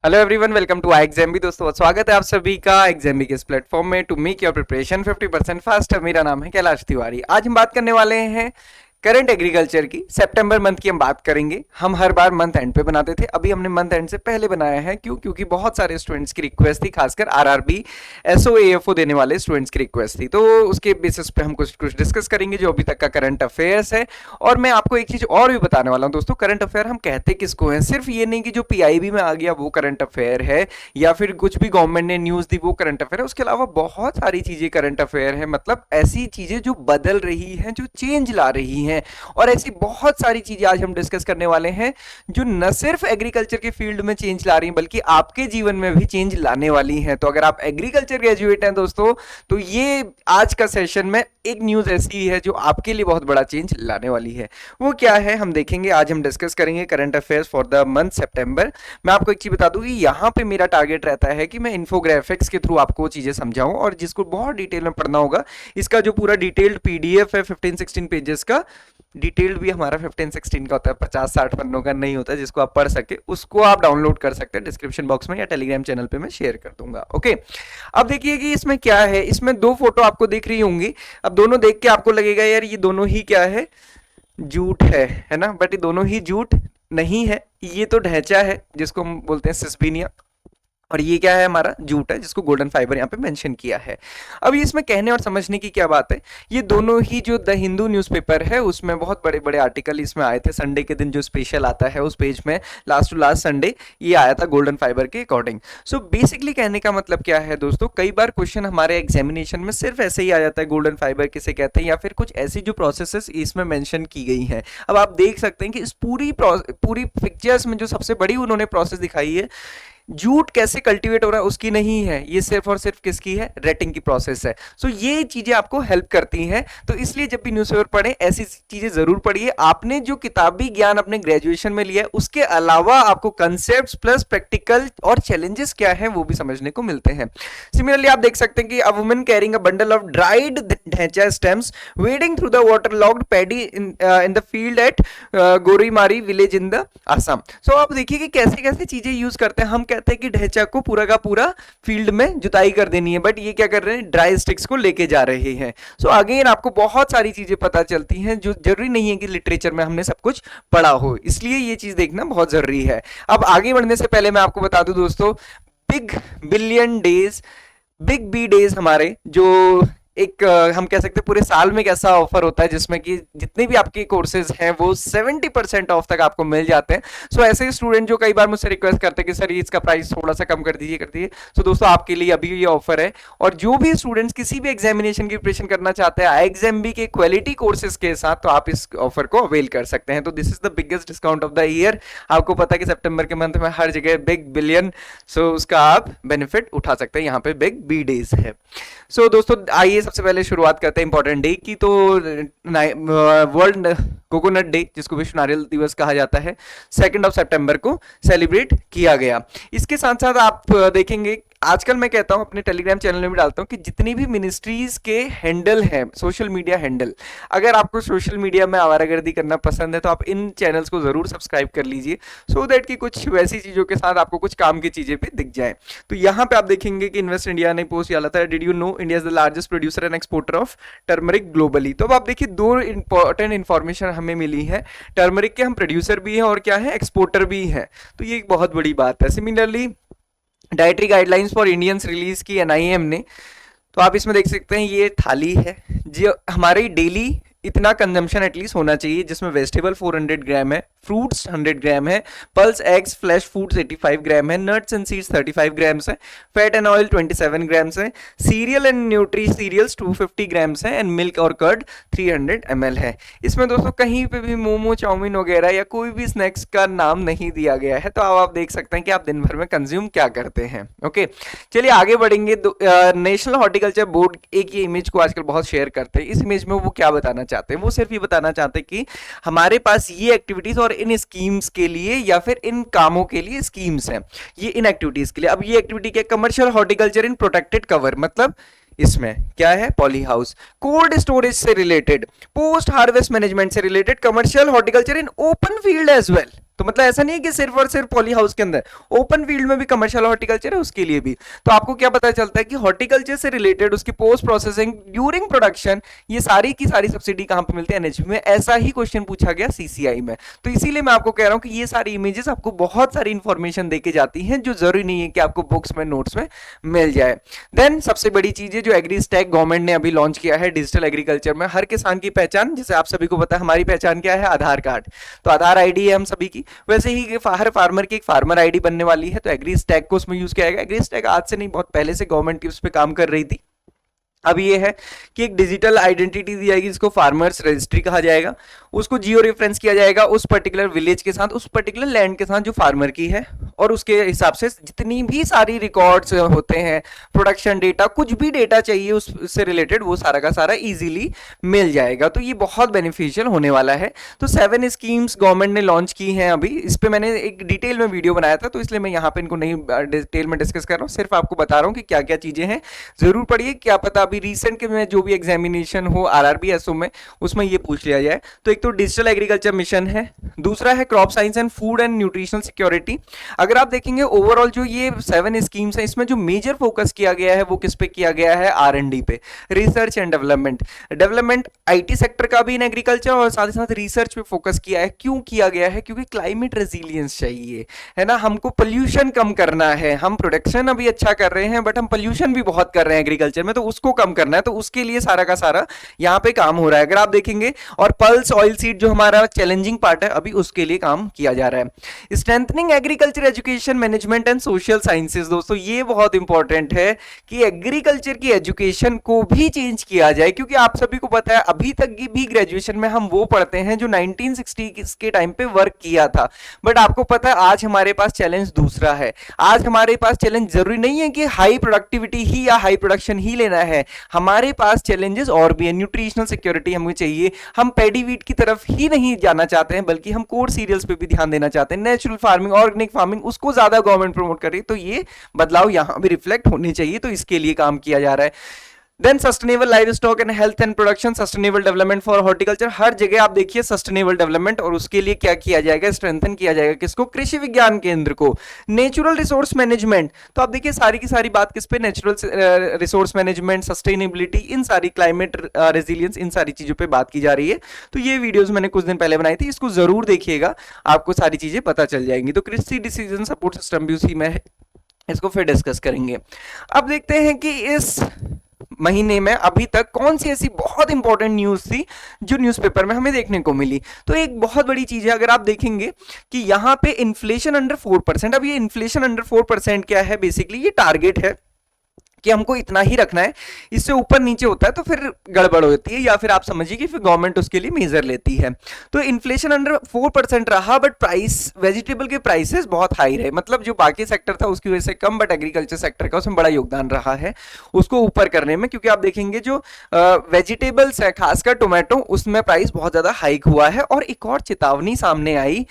Hello everyone, welcome to exam. दोस्तों स्वागत है आप सभी का एग्जाम के इस प्लेटफॉर्म में to make your preparation 50% faster. मेरा नाम है कैलाश तिवारी। आज हम बात करने वाले हैं करंट एग्रीकल्चर की। सितंबर मंथ की हम बात करेंगे। हम हर बार मंथ एंड पे बनाते थे, अभी हमने मंथ एंड से पहले बनाया है। क्यों? क्योंकि बहुत सारे स्टूडेंट्स की रिक्वेस्ट थी, खासकर आरआरबी एसओ एएफओ देने वाले स्टूडेंट्स की रिक्वेस्ट थी। तो उसके बेसिस पे हम कुछ कुछ डिस्कस करेंगे जो अभी तक का करंट अफेयर्स है। और मैं आपको एक चीज और भी बताने वाला हूँ दोस्तों। करंट अफेयर हम कहते किसको हैं? सिर्फ ये नहीं कि जो पीआईबी में आ गया वो करंट अफेयर है, या फिर कुछ भी गवर्नमेंट ने न्यूज दी वो करंट अफेयर है। उसके अलावा बहुत सारी चीजें करंट अफेयर है, मतलब ऐसी चीजें जो बदल रही हैं, जो चेंज ला रही हैं। और ऐसी बहुत सारी चीजें आज हम डिस्कस करने वाले हैं जो न सिर्फ एग्रीकल्चर के फील्ड में चेंज ला रही हैं, बल्कि आपके जीवन में भी चेंज लाने वाली हैं। तो अगर आप एग्रीकल्चर ग्रेजुएट हैं दोस्तों, तो ये आज का सेशन में एक न्यूज ऐसी है जो आपके लिए बहुत बड़ा चेंज लाने वाली है। वो क्या है हम देखेंगे। आज हम डिस्कस करेंगे current affairs for the month September. मैं आपको एक चीज बता दूं कि यहाँ पे मेरा टारगेट रहता है कि मैं इन्फोग्राफिक्स के थ्रू आपको चीजें समझाऊं, और जिसको बहुत डिटेल में पढ़ना होगा, इसका जो पूरा डिटेल्ड पीडीएफ है 15-16 पेजेस का। डिटेल्ड भी हमारा 15-16 का होता है, 50-60 पन्नों का नहीं होता, जिसको आप पढ़ सके उसको आप डाउनलोड कर सकते हैं डिस्क्रिप्शन बॉक्स में या टेलीग्राम चैनल पे मैं शेयर कर दूंगा। ओके, अब देखिए कि इसमें क्या है। इसमें दो फोटो आपको दिख रही होंगी। अब दोनों देख के आपको लगेगा यार ये दोनों ही क्या है, झूठ है ना। बट ये दोनों ही झूठ नहीं है। ये तो ढैंचा है जिसको हम बोलते हैं सिस्बीनिया, और ये क्या है, हमारा जूट है जिसको गोल्डन फाइबर यहाँ पे मेंशन किया है। अब इसमें कहने और समझने की क्या बात है, ये दोनों ही जो द हिंदू न्यूज़पेपर है उसमें बहुत बड़े बड़े आर्टिकल इसमें आए थे। संडे के दिन जो स्पेशल आता है उस पेज में लास्ट टू लास्ट संडे ये आया था गोल्डन फाइबर के अकॉर्डिंग। सो बेसिकली कहने का मतलब क्या है दोस्तों, कई बार क्वेश्चन हमारे एग्जामिनेशन में सिर्फ ऐसे ही आ जाता है, गोल्डन फाइबर किसे कहते हैं, या फिर कुछ ऐसी जो प्रोसेसेस इसमें मेंशन की गई हैं। अब आप देख सकते हैं कि इस पूरी पिक्चर्स में जो सबसे बड़ी उन्होंने प्रोसेस दिखाई है, जूट कैसे कल्टीवेट हो रहा है उसकी नहीं है, ये सिर्फ और सिर्फ किसकी है, रेटिंग की प्रोसेस है। सो ये चीजें आपको हेल्प करती हैं। तो इसलिए जब भी न्यूज़पेपर पढ़ें ऐसी चीजें जरूर पढ़िए। आपने जो किताबी ज्ञान अपने ग्रेजुएशन में लिया है उसके अलावा आपको कंसेप्ट प्लस प्रैक्टिकल और चैलेंजेस क्या है वो भी समझने को मिलते हैं। सिमिलरली आप देख सकते हैं कि a woman carrying a bundle of dried dhaincha stems wading through the waterlogged paddy in the field at Gorimari village in the Assam. So आप देखिए कि कैसे कैसे चीजें यूज करते हैं। हम कहते हैं कि ढेंचा को पूरा का पूरा फील्ड में जुताई कर देनी है, बट ये क्या कर रहे हैं, ड्राई स्टिक्स को लेके जा रहे हैं। सो अगेन आपको बहुत सारी चीजें पता चलती हैं जो जरूरी नहीं है कि लिटरेचर में हमने सब कुछ पढ़ा हो, इसलिए ये चीज देखना बहुत जरूरी है। अब आगे बढ़ने से पहले मैं आपको बता दूं दोस्तों, big billion days, big be days हमारे जो एक हम कह सकते हैं पूरे साल में एक ऐसा ऑफर होता है जिसमें कि जितने भी आपके कोर्सेज हैं वो 70% ऑफ तक आपको मिल जाते हैं। सो ऐसे स्टूडेंट जो कई बार मुझसे रिक्वेस्ट करते हैं कि सर इसका प्राइस थोड़ा सा कम कर दीजिए। सो दोस्तों आपके लिए अभी ये ऑफर है, और जो भी स्टूडेंट्स किसी भी एग्जामिनेशन की प्रिपरेशन करना चाहते हैं IXMB के क्वालिटी कोर्सेज के साथ, तो आप इस ऑफर को अवेल कर सकते हैं। तो this is the biggest discount of the year. आपको पता है कि सितंबर के मंथ में हर जगह बिग बिलियन, सो उसका आप बेनिफिट उठा सकते हैं। यहाँ पे बिग बी डेज है। सो दोस्तों आइए सबसे पहले शुरुआत करते हैं इंपॉर्टेंट डे की। तो वर्ल्ड कोकोनट डे, जिसको विश्व नारियल दिवस कहा जाता है, 2 सितंबर को सेलिब्रेट किया गया। इसके साथ साथ आप देखेंगे आजकल मैं कहता हूं, अपने टेलीग्राम चैनल में भी डालता हूं कि जितनी भी मिनिस्ट्रीज के हैंडल हैं, सोशल मीडिया हैंडल, अगर आपको सोशल मीडिया में आवारागर्दी करना पसंद है तो आप इन चैनल्स को जरूर सब्सक्राइब कर लीजिए, सो दैट कि कुछ वैसी चीजों के साथ आपको कुछ काम की चीजें भी दिख जाए। तो यहाँ पे आप देखेंगे कि इन्वेस्ट इंडिया ने पोस्ट डाला था, did you know India is the largest producer and exporter of turmeric globally. तो अब आप देखिए दो इंपॉर्टेंट इंफॉर्मेशन हमें मिली है, टर्मरिक के हम प्रोड्यूसर भी हैं और क्या है, एक्सपोर्टर भी हैं। तो ये एक बहुत बड़ी बात है। Similarly dietary guidelines for Indians release की NIM ने, तो आप इसमें देख सकते हैं ये थाली है जो हमारी डेली इतना कंजम्पशन एटलीस्ट होना चाहिए, जिसमें वेजिटेबल 400 ग्राम है, फ्रूट्स 100 ग्राम है, pulse eggs flesh foods 85 gram है, नट्स एंड सीड्स 35 ग्राम्स है, फैट एंड ऑयल 27 ग्राम्स है, cereal and nutri cereals 250 grams है, एंड मिल्क और कर्ड 300 ml है। इसमें दोस्तों कहीं पे भी मोमो चाउमीन वगैरह या कोई भी स्नैक्स का नाम नहीं दिया गया है। तो अब आप देख सकते हैं कि आप दिन भर में कंज्यूम क्या करते हैं। ओके, चलिए आगे बढ़ेंगे। नेशनल हॉर्टिकल्चर बोर्ड एक ये इमेज को आजकल बहुत शेयर करते हैं। इस इमेज में वो क्या बताना चाहते हैं, वो सिर्फ ये बताना चाहते हैं कि हमारे पास ये एक्टिविटीज और इन स्कीम्स के लिए या फिर इन कामों के लिए स्कीम्स हैं, ये इन एक्टिविटीज के लिए। अब ये एक्टिविटी क्या, commercial horticulture in protected cover, मतलब इसमें क्या है, पॉली हाउस, कोल्ड स्टोरेज से रिलेटेड, पोस्ट हार्वेस्ट मैनेजमेंट से related, commercial horticulture in open field as well. तो मतलब ऐसा नहीं है कि सिर्फ और सिर्फ पॉली हाउस के अंदर, ओपन फील्ड में भी कमर्शियल हॉर्टिकल्चर है उसके लिए भी। तो आपको क्या पता चलता है कि हॉर्टिकल्चर से रिलेटेड उसकी पोस्ट प्रोसेसिंग ड्यूरिंग प्रोडक्शन ये सारी की सारी सब्सिडी कहां पे मिलती है, एनएचपी में। ऐसा ही क्वेश्चन पूछा गया सीसीआई में। तो इसीलिए मैं आपको कह रहा हूं कि ये सारी इमेजेस आपको बहुत सारी इंफॉर्मेशन देके जाती हैं जो जरूरी नहीं है कि आपको बुक्स में नोट्स में मिल जाए। देन सबसे बड़ी चीज है जो एग्री स्टैक गवर्नमेंट ने अभी लॉन्च किया है डिजिटल एग्रीकल्चर में। हर किसान की पहचान, जैसे आप सभी को पता है हमारी पहचान क्या है, आधार कार्ड, तो आधार आईडी है हम सभी की, वैसे ही हर फार्मर की एक फार्मर आईडी बनने वाली है। तो एग्री स्टैक को उसमें यूज किया जाएगा। एग्री स्टैक आज से नहीं, बहुत पहले से गवर्नमेंट की उस पर काम कर रही थी। अब ये है कि एक डिजिटल आइडेंटिटी दी जाएगी जिसको फार्मर्स रजिस्ट्री कहा जाएगा। उसको जियो रेफरेंस किया जाएगा उस पर्टिकुलर विलेज के साथ, उस पर्टिकुलर लैंड के साथ जो फार्मर की है, और उसके हिसाब से जितनी भी सारी रिकॉर्ड्स होते हैं, प्रोडक्शन डेटा, कुछ भी डेटा चाहिए उससे रिलेटेड, वो सारा का सारा इजीली मिल जाएगा। तो ये बहुत बेनिफिशियल होने वाला है। तो 7 स्कीम्स गवर्नमेंट ने लॉन्च की हैं अभी। इस पे मैंने एक डिटेल में वीडियो बनाया था, तो इसलिए मैं यहाँ पे इनको नहीं डिटेल में डिस्कस कर रहा हूँ, सिर्फ आपको बता रहा हूँ कि क्या क्या चीजें हैं, जरूर पढ़िए। क्या पता अभी रिसेंट के में जो भी एग्जामिनेशन हो आरआरबी एसओ में, उसमें ये पूछ लिया जाए। तो एक तो डिजिटल एग्रीकल्चर मिशन है, दूसरा है crop science and food and nutritional security. अगर आप देखेंगे ओवरऑल जो ये 7 स्कीम्स है, इसमें जो मेजर फोकस किया गया है वो किस पे किया गया है, आर&डी पे, research and development IT sector का भी इन एग्रीकल्चर, और साथ ही साथ रिसर्च पे फोकस किया है। क्यों किया गया है? क्योंकि क्लाइमेट रेजिलियंस चाहिए, है ना, हमको पोल्यूशन कम करना है। हम प्रोडक्शन अभी अच्छा कर रहे हैं बट हम पोल्यूशन भी बहुत कर रहे हैं एग्रीकल्चर में, तो उसको कम करना है। तो उसके लिए सारा का सारा यहाँ पे काम हो रहा है, अगर आप देखेंगे। और पल्स ऑयल सीड जो हमारा चैलेंजिंग पार्ट है, अभी उसके लिए काम किया जा रहा है। Strengthening agriculture education management and social sciences, दोस्तों ये बहुत इंपॉर्टेंट है कि एग्रीकल्चर की एजुकेशन को भी चेंज किया जाए। क्योंकि आप सभी को पता है अभी तक की भी ग्रेजुएशन में हम वो पढ़ते हैं जो 1960 के टाइम पे वर्क किया था। बट आपको पता है आज हमारे पास चैलेंज दूसरा है। आज हमारे पास चैलेंज जरूरी नहीं है कि हाई प्रोडक्टिविटी ही या हाई प्रोडक्शन ही लेना है, हमारे पास चैलेंजेस और भी है। न्यूट्रिशनल सिक्योरिटी हमें चाहिए, हम पैडी वीट की तरफ ही नहीं जाना चाहते हैं बल्कि हम कोर सीरियल्स पे भी ध्यान देना चाहते हैं। नेचुरल फार्मिंग, ऑर्गेनिक फार्मिंग, उसको ज्यादा गवर्नमेंट प्रमोट कर रही है। तो ये बदलाव यहां भी रिफ्लेक्ट होने चाहिए, तो इसके लिए काम किया जा रहा है। Then sustainable livestock and health and production, sustainable development for horticulture. हर जगह आप देखिए सस्टेनेबल डेवलपमेंट, और उसके लिए क्या किया जाएगा, स्ट्रेंथन किया जाएगा किसको, कृषि विज्ञान केंद्र को। नेचुरल रिसोर्स मैनेजमेंट, तो आप देखिए सारी की सारी बात किस पे, नेचुरल रिसोर्स मैनेजमेंट, सस्टेनेबिलिटी, इन सारी, क्लाइमेट रेजिलियंस, इन सारी चीजों पे बात की जा रही है। तो ये वीडियोस मैंने कुछ दिन पहले बनाई थी, इसको जरूर देखिएगा, आपको सारी चीजें पता चल जाएंगी। तो कृषि डिसीजन सपोर्ट सिस्टम भी उसी में है, इसको फिर डिस्कस करेंगे। अब देखते हैं कि इस महीने में अभी तक कौन सी ऐसी बहुत इंपॉर्टेंट न्यूज थी जो न्यूज़पेपर में हमें देखने को मिली। तो एक बहुत बड़ी चीज है, अगर आप देखेंगे कि यहां पे इन्फ्लेशन अंडर 4%। अब ये इन्फ्लेशन अंडर 4% क्या है, बेसिकली ये टारगेट है कि हमको इतना ही रखना है, इससे ऊपर नीचे होता है तो फिर गड़बड़ होती है, या फिर आप समझिए कि फिर गवर्नमेंट उसके लिए मेजर लेती है। तो इन्फ्लेशन अंडर 4% रहा, बट प्राइस, वेजिटेबल के प्राइसेस बहुत हाई रहे। मतलब जो बाकी सेक्टर था उसकी वजह से कम, बट एग्रीकल्चर सेक्टर का उसमें बड़ा योगदान रहा है उसको ऊपर करने में। क्योंकि आप देखेंगे जो वेजिटेबल्स है, खासकर टोमेटो, उसमें प्राइस बहुत ज्यादा हाइक हुआ है। और एक और चेतावनी सामने आई,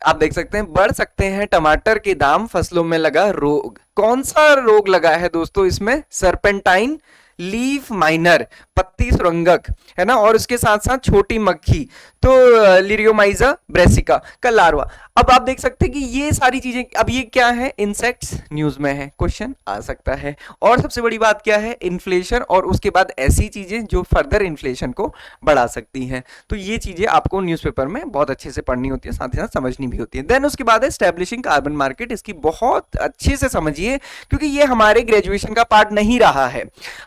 आप देख सकते हैं, बढ़ सकते हैं टमाटर के दाम, फसलों में लगा रोग। कौन सा रोग लगा है दोस्तों इसमें, सरपेंटाइन लीफ माइनर, पत्ती सुरंगक, है ना, और उसके साथ साथ छोटी मक्खी, तो लिरियोमाइजा ब्रेसिका का लार्वा। अब आप देख सकते हैं कि ये सारी चीजें, अब ये क्या है, इंसेक्ट्स, न्यूज में है, क्वेश्चन आ सकता है। और सबसे बड़ी बात क्या है, इन्फ्लेशन, और उसके बाद ऐसी चीजें जो फर्दर इन्फ्लेशन को बढ़ा सकती हैं। तो ये चीजें आपको न्यूज़पेपर में बहुत अच्छे से पढ़नी होती है, साथ ही साथ समझनी भी होती है। देन उसके बाद है स्टैब्लिशिंग कार्बन मार्केट, इसकी बहुत अच्छे से समझिए क्योंकि ये हमारे ग्रेजुएशन का पार्ट नहीं रहा है।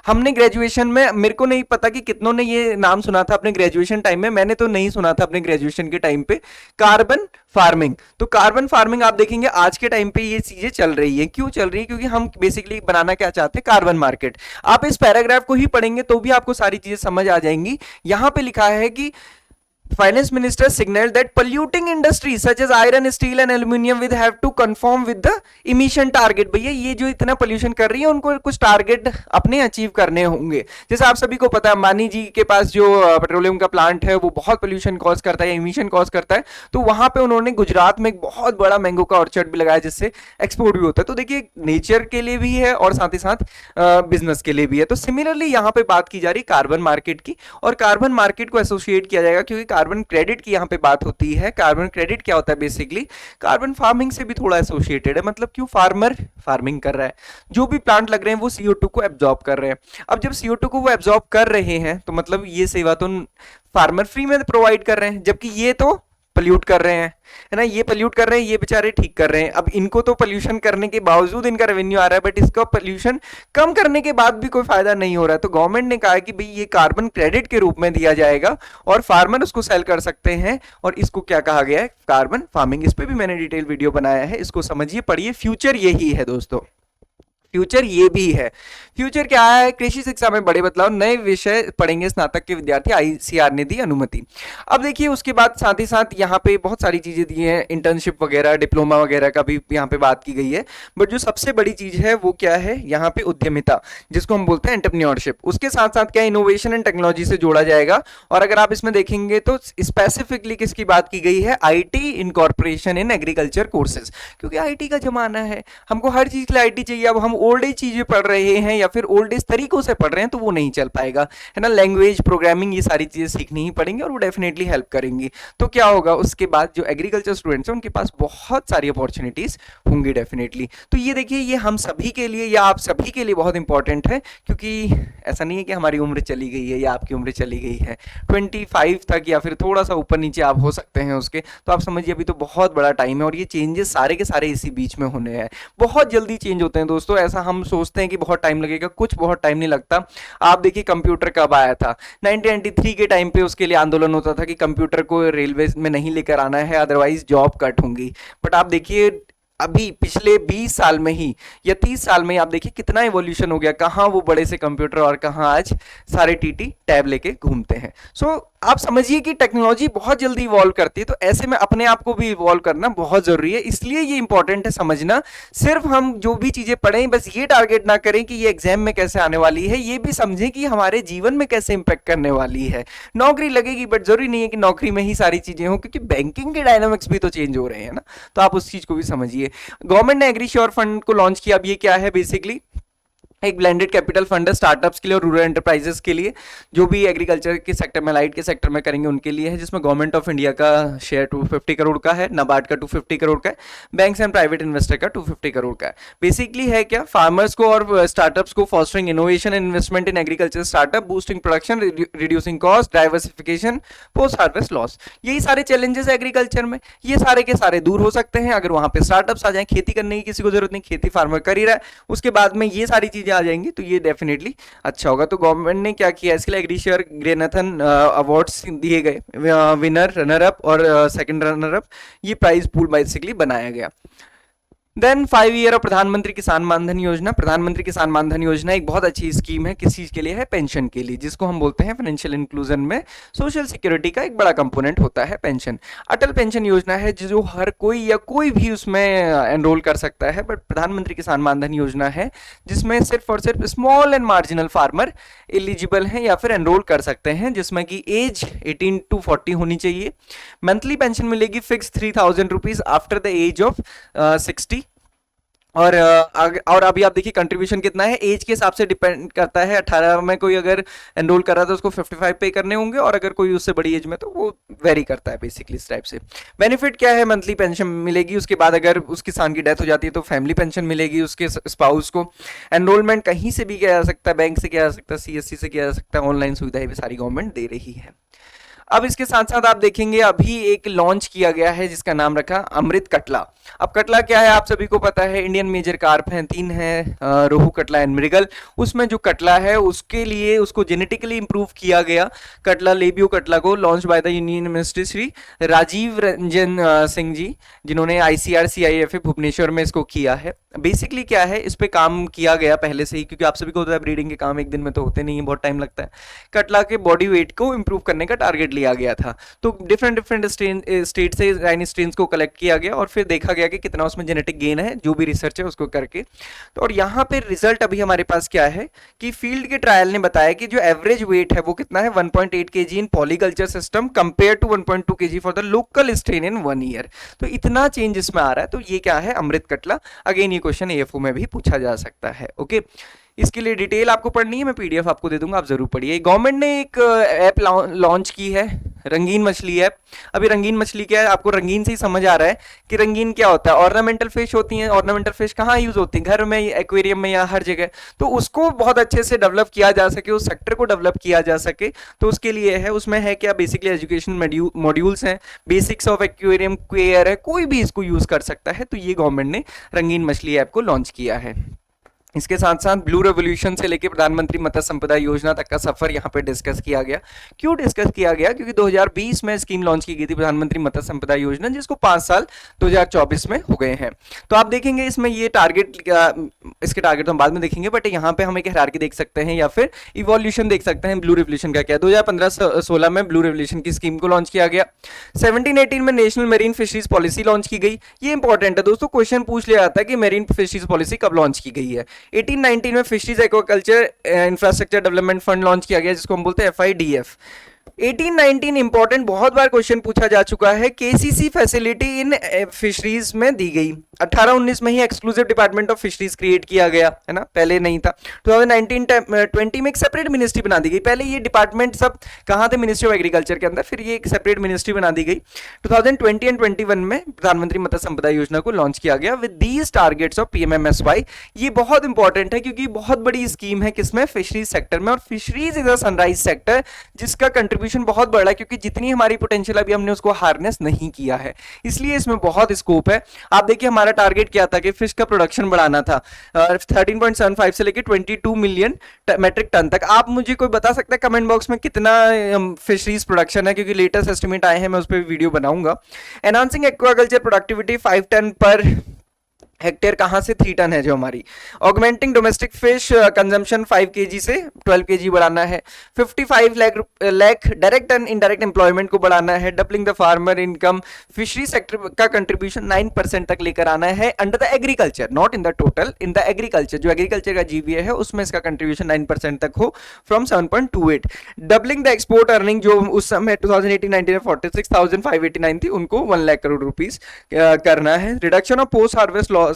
हमने ग्रेजुएशन में, मेरे को नहीं पता कि कितनों ने ये नाम सुना था अपने ग्रेजुएशन टाइम में, मैंने तो नहीं सुना था अपने ग्रेजुएशन के टाइम पे, कार्बन फार्मिंग। तो कार्बन फार्मिंग आप देखेंगे आज के टाइम पे ये चीजें चल रही है। क्यों चल रही है? क्योंकि हम बेसिकली बनाना क्या चाहते हैं, कार्बन मार्केट। आप इस पैराग्राफ को ही पढ़ेंगे तो भी आपको सारी चीजें समझ आ जाएंगी। यहां पे लिखा है कि Finance Minister signaled that polluting industries such as iron, steel and aluminium will have to conform with the emission target। भैया ये जो इतना पोल्यूशन कर रही है उनको कुछ टारगेट अपने अचीव करने होंगे। जैसे आप सभी को पता है अंबानी जी के पास जो पेट्रोलियम का प्लांट है वो बहुत पोल्यूशन कॉज करता है, इमिशन कॉज करता है। तो वहां पे उन्होंने गुजरात में एक बहुत बड़ा मैंगो का ऑर्चर्ड भी लगाया जिससे एक्सपोर्ट भी होता है। तो देखिए नेचर के लिए भी है और साथ ही साथ बिजनेस के लिए भी है। तो सिमिलरली यहाँ पे बात की जा रही कार्बन मार्केट की, और कार्बन मार्केट को एसोसिएट किया जाएगा क्योंकि कार्बन क्रेडिट की यहाँ पे बात होती है। कार्बन क्रेडिट क्या होता है? बेसिकली कार्बन फार्मिंग से भी थोड़ा एसोसिएटेड है। मतलब क्यों? फार्मर फार्मिंग कर रहा है, जो भी प्लांट लग रहे हैं वो CO2 को एब्जॉर्ब कर रहे हैं। अब जब CO2 को वो एब्जॉर्ब कर रहे हैं तो मतलब ये सेवा तो फार्मर फ्री में प्रोवाइड कर रहे हैं, जबकि ये तो पल्यूट कर रहे हैं, है ना। ये पल्यूट कर रहे हैं, ये बेचारे ठीक कर रहे हैं। अब इनको तो पॉल्यूशन करने के बावजूद इनका रेवेन्यू आ रहा है, बट इसका पॉल्यूशन कम करने के बाद भी कोई फायदा नहीं हो रहा है। तो गवर्नमेंट ने कहा कि भाई ये कार्बन क्रेडिट के रूप में दिया जाएगा और फार्मर उसको सेल कर सकते हैं। और इसको क्या कहा गया है? Carbon farming. इस पे भी मैंने डिटेल वीडियो बनाया है, इसको समझिए, पढ़िए। फ्यूचर यही है दोस्तों, फ्यूचर ये भी है। फ्यूचर क्या है? कृषि शिक्षा में बड़े बदलाव, नए विषय पढ़ेंगे स्नातक के विद्यार्थी, ICAR ने दी अनुमति। अब देखिए उसके बाद साथ ही साथ यहाँ पे बहुत सारी चीजें दी हैं, इंटर्नशिप वगैरह, डिप्लोमा वगैरह का भी यहाँ पे बात की गई है। बट जो सबसे बड़ी चीज है वो क्या है? यहाँ पे उद्यमिता, जिसको हम बोलते हैं एंटरप्रेन्योरशिप। उसके साथ साथ क्या इनोवेशन एंड टेक्नोलॉजी से जोड़ा जाएगा। और अगर आप इसमें देखेंगे तो स्पेसिफिकली किसकी बात की गई है? IT incorporation in agriculture courses, क्योंकि IT का जमाना है, हमको हर चीज के लिए IT चाहिए। अब हम ओल्ड एज चीजें पढ़ रहे हैं या फिर ओल्ड एज तरीकों से पढ़ रहे हैं तो वो नहीं चल पाएगा, है ना। लैंग्वेज, प्रोग्रामिंग, ये सारी चीजें सीखनी ही पड़ेंगी और वो डेफिनेटली हेल्प करेंगी। तो क्या होगा उसके बाद? जो एग्रीकल्चर स्टूडेंट्स हैं उनके पास बहुत सारी अपॉर्चुनिटीज होंगी डेफिनेटली। तो ये देखिए, ये हम सभी के लिए या आप सभी के लिए बहुत इंपॉर्टेंट है, क्योंकि ऐसा नहीं है कि हमारी उम्र चली गई है या आपकी उम्र चली गई है। 25 तक या फिर थोड़ा सा ऊपर नीचे आप हो सकते हैं उसके, तो आप समझिए अभी तो बहुत बड़ा टाइम है। और ये चेंजेस सारे के सारे इसी बीच में होने हैं, बहुत जल्दी चेंज होते हैं दोस्तों। ऐसा हम सोचते हैं कि बहुत टाइम लगेगा, कुछ बहुत टाइम नहीं लगता। आप देखिए कंप्यूटर कब आया था? 1993 के टाइम पे उसके लिए आंदोलन होता था कि कंप्यूटर को रेलवे में नहीं लेकर आना है, अदरवाइज जॉब कट होंगी। बट आप देखिए अभी पिछले 20 साल में ही या 30 साल में ही आप देखिए कितना इवोल्यूशन हो गया। कहाँ वो बड़े से कंप्यूटर और कहाँ आज सारे TT टैब लेके घूमते हैं। सो आप समझिए कि टेक्नोलॉजी बहुत जल्दी इवॉल्व करती है, तो ऐसे में अपने आप को भी इवॉल्व करना बहुत जरूरी है। इसलिए ये इंपॉर्टेंट है समझना। सिर्फ हम जो भी चीजें पढ़ें बस ये टारगेट ना करें कि ये एग्जाम में कैसे आने वाली है, ये भी समझें कि हमारे जीवन में कैसे इंपैक्ट करने वाली है। नौकरी लगेगी बट जरूरी नहीं है कि नौकरी में ही सारी चीजें हो, क्योंकि बैंकिंग के डायनामिक्स भी तो चेंज हो रहे हैं ना। तो आप उस चीज को भी समझिए। गवर्नमेंट ने एग्रीश्योर फंड को लॉन्च किया। अब ये क्या है? बेसिकली एक ब्लेंडेड कैपिटल फंड है स्टार्टअप्स के लिए और रूरल एंटरप्राइजेस के लिए, जो भी एग्रीकल्चर के सेक्टर में, लाइट के सेक्टर में करेंगे उनके लिए है, जिसमें गवर्नमेंट ऑफ इंडिया का शेयर 250 करोड़ का है, नाबार्ड का 250 करोड़ का है, बैंक्स एंड प्राइवेट इन्वेस्टर का 250 करोड़ का है। बेसिकली है क्या? फार्मर्स को और स्टार्टअप्स को fostering innovation and investment in agriculture startup, boosting production, reducing cost, diversification, post harvest loss. यही सारे चैलेंजेस है एग्रीकल्चर में, ये सारे के सारे दूर हो सकते हैं अगर वहां पे स्टार्टअप्स आ जाए। खेती करने की किसी को जरूरत नहीं, खेती फार्मर कर ही रहा है, उसके बाद में ये सारी चीजें आ जाएंगी तो ये डेफिनेटली अच्छा होगा। तो गवर्नमेंट ने क्या किया? इसके लिए एग्रीश्योर ग्रेनथन अवार्ड्स दिए गए, विनर, रनर अप और सेकंड रनर अप, ये प्राइज पूल बेसिकली बनाया गया। देन 5 ईयर ऑफ प्रधानमंत्री किसान मानधन योजना। प्रधानमंत्री किसान मानधन योजना एक बहुत अच्छी स्कीम है। किस चीज के लिए है? पेंशन के लिए, जिसको हम बोलते हैं फाइनेंशियल इंक्लूजन में सोशल सिक्योरिटी का एक बड़ा कंपोनेंट होता है पेंशन। अटल पेंशन योजना है जो हर कोई या कोई भी उसमें एनरोल कर सकता है। बट प्रधानमंत्री किसान मानधन योजना है जिसमें सिर्फ और सिर्फ small and marginal farmer eligible हैं या फिर एनरोल कर सकते हैं, जिसमें कि एज 18 to 40 होनी चाहिए। मंथली पेंशन मिलेगी fix 3000 rupees after the age of 60। और अभी आप देखिए कंट्रीब्यूशन कितना है, एज के हिसाब से डिपेंड करता है। 18 में कोई अगर एनरोल कर रहा है तो उसको 55 पे करने होंगे, और अगर कोई उससे बड़ी एज में तो वो वेरी करता है बेसिकली इस टाइप से। बेनिफिट क्या है? मंथली पेंशन मिलेगी, उसके बाद अगर उस किसान की डेथ हो जाती है तो फैमिली पेंशन मिलेगी उसके स्पाउस को। एनरोलमेंट कहीं से भी किया जा सकता है, बैंक से किया जा सकता है, CSC से किया जा सकता है, ऑनलाइन सुविधाएं भी सारी गवर्नमेंट दे रही है। अब इसके साथ साथ आप देखेंगे अभी एक लॉन्च किया गया है जिसका नाम रखा अमृत कटला। अब कटला क्या है आप सभी को पता है, इंडियन मेजर कार्प हैं, 3 हैं, रोहू, कटला एंड मृगल। उसमें जो कटला है उसके लिए उसको जेनेटिकली इंप्रूव किया गया कटला, लेबियो कटला को, launch by the union minister Shri Rajiv Ranjan Singh ji, जिन्होंने ICAR CIFA भुवनेश्वर में इसको किया है। बेसिकली क्या है, इस पे काम किया गया पहले से ही, क्योंकि आप सभी को होता है ब्रीडिंग के काम एक दिन में तो होते नहीं है, बहुत टाइम लगता है। कटला के बॉडी वेट को इंप्रूव करने का टारगेट लिया गया था। तो डिफरेंट स्टेट से चाइनीज स्ट्रेन्स को कलेक्ट किया गया और फिर देखा गया कि कितना उसमें जेनेटिक गेन है, जो भी रिसर्च है उसको करके। तो और यहाँ पे रिजल्ट अभी हमारे पास क्या है कि फील्ड के ट्रायल ने बताया कि जो एवरेज वेट है वो कितना है, 1.8 kg in polyculture system compare to 1.2 kg for the local strain in 1 year. तो इतना चेंज इसमें आ रहा है। तो ये क्या है? अमृत कटला। अगेन ये क्वेश्चन AFO में भी पूछा जा सकता है। ओके, इसके लिए डिटेल आपको पढ़नी है, मैं पीडीएफ आपको दे दूंगा, आप जरूर पढ़िए। गवर्नमेंट ने एक ऐप लॉन्च की है, रंगीन मछली ऐप। अभी रंगीन मछली क्या है, आपको रंगीन से ही समझ आ रहा है कि रंगीन क्या होता है। ऑर्नामेंटल फिश होती हैं, ऑर्नामेंटल फिश कहाँ यूज होती है, घर में, एक्वेरियम में या हर जगह। तो उसको बहुत अच्छे से डेवलप किया जा सके, उस सेक्टर को डेवलप किया जा सके, तो उसके लिए है। उसमें है क्या, बेसिकली एजुकेशन मॉड्यूल्स हैं, बेसिक्स ऑफ एक्वेरियम केयर है, कोई भी इसको यूज कर सकता है। तो ये गवर्नमेंट ने रंगीन मछली ऐप को लॉन्च किया है। इसके साथ साथ ब्लू रेवोल्यूशन से लेकर प्रधानमंत्री मत्स्य संपदा योजना तक का सफर यहाँ पे डिस्कस किया गया। क्यों डिस्कस किया गया, क्योंकि 2020 में स्कीम लॉन्च की गई थी प्रधानमंत्री मत्स्य संपदा योजना, जिसको 5 साल 2024 में हो गए हैं। तो आप देखेंगे इसमें ये टारगेट, इसके टारगेट तो हम बाद में देखेंगे, बट यहाँ पे हम एक हायरार्की देख सकते हैं या फिर इवोल्यूशन देख सकते हैं ब्लू रेवोल्यूशन का क्या। 2015-16 में ब्लू रेवोल्यूशन की स्कीम को लॉन्च किया गया। 17-18 में national marine fisheries policy launch की गई। ये इंपॉर्टेंट है दोस्तों, क्वेश्चन पूछ लिया जाता है कि मेरीन फिशरीज पॉलिसी कब लॉन्च की गई है। 18-19 में fisheries aquaculture infrastructure development fund launch किया गया, जिसको हम बोलते हैं FIDF। 18-19 इंपॉर्टेंट, बहुत बार क्वेश्चन पूछा जा चुका है, केसीसी फैसिलिटी इन फिशरीज में दी गई। 18-19 में ही exclusive department of fisheries create किया गया है ना, पहले नहीं था। 2019-20 में एक सेपरेट मिनिस्ट्री बना दी गई। पहले ये डिपार्टमेंट सब कहाँ थे, मिनिस्ट्री ऑफ एग्रीकल्चर के अंदर, फिर ये एक सेपरेट मिनिस्ट्री बना दी गई। 2020 एंड 21 में प्रधानमंत्री मत्स्य संपदा योजना को लॉन्च किया गया with these targets of PMMSY। ये बहुत इंपॉर्टेंट है क्योंकि बहुत बड़ी स्कीम है किसमें, फिशरीज सेक्टर में। और fisheries is a sunrise sector जिसका कंट्रीब्यूशन बहुत बड़ा है, क्योंकि जितनी हमारी पोटेंशियल अभी हमने उसको हार्नेस नहीं किया है, इसलिए इसमें बहुत स्कोप है। आप देखिए हमारा टारगेट क्या था कि फिश का प्रोडक्शन बढ़ाना था 13.75 से लेकर 22 मिलियन मेट्रिक टन तक। आप मुझे कोई बता सकता है कमेंट बॉक्स में कितना फिशरीज प्रोडक्शन है, क्योंकि लेटेस्ट एस्टिमेट आए हैं, मैं उस पर वीडियो बनाऊंगा। Enhancing aquaculture productivity 5 ton per hectare, कहाँ से 3 टन है जो हमारी। Augmenting domestic fish consumption 5 kg से 12 kg बढ़ाना है। 55 lakh direct and indirect employment को बढ़ाना है। Doubling the farmer income, fishery sector का कंट्रीब्यूशन 9% तक लेकर आना है under the agriculture, not in the total, in the agriculture. जो एग्रीकल्चर का GVA है उसमें इसका कंट्रीब्यूशन 9% तक हो from 7.28। Doubling the export earning, जो उस समय 2018-19 में 46,589 थी, उनको 1 लाख करोड़ रुपीस करना है। Reduction of post harvest losses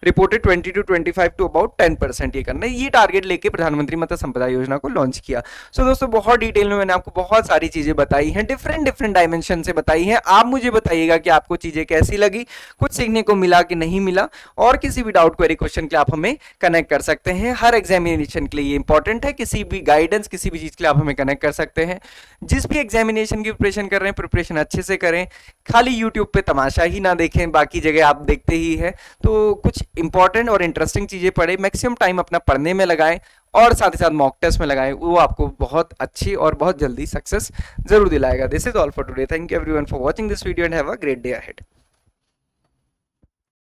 reported 20 to 25 to about 10% ये करना है। ये टारगेट लेके प्रधानमंत्री मत्स्य संपदा योजना को लॉन्च किया। सो दोस्तों बहुत डिटेल में मैंने आपको बहुत सारी चीजें बताई हैं, डिफरेंट डायमेंशन से बताई हैं। आप मुझे बताइएगा कि आपको चीजें कैसी लगी, कुछ सीखने को मिला कि नहीं मिला, और किसी भी डाउट क्वेरी क्वेश्चन के लिए आप हमें कनेक्ट कर सकते हैं। हर एग्जामिनेशन के लिए ये इंपॉर्टेंट है, किसी भी गाइडेंस, किसी भी चीज के लिए आप हमें कनेक्ट कर सकते हैं। जिस भी एग्जामिनेशन की प्रिपरेशन कर रहे हैं, प्रिपरेशन अच्छे से करें, खाली यूट्यूब पे तमाशा ही ना देखें, बाकी जगह आप देखते ही है। तो कुछ इंपॉर्टेंट और इंटरेस्टिंग चीजें पढ़े, मैक्सिमम टाइम अपना पढ़ने में लगाएं और साथ ही साथ मॉक टेस्ट में लगाएं, वो आपको बहुत अच्छी और बहुत जल्दी सक्सेस जरूर दिलाएगा। This is all for today, thank you everyone for watching this video and have a great day ahead.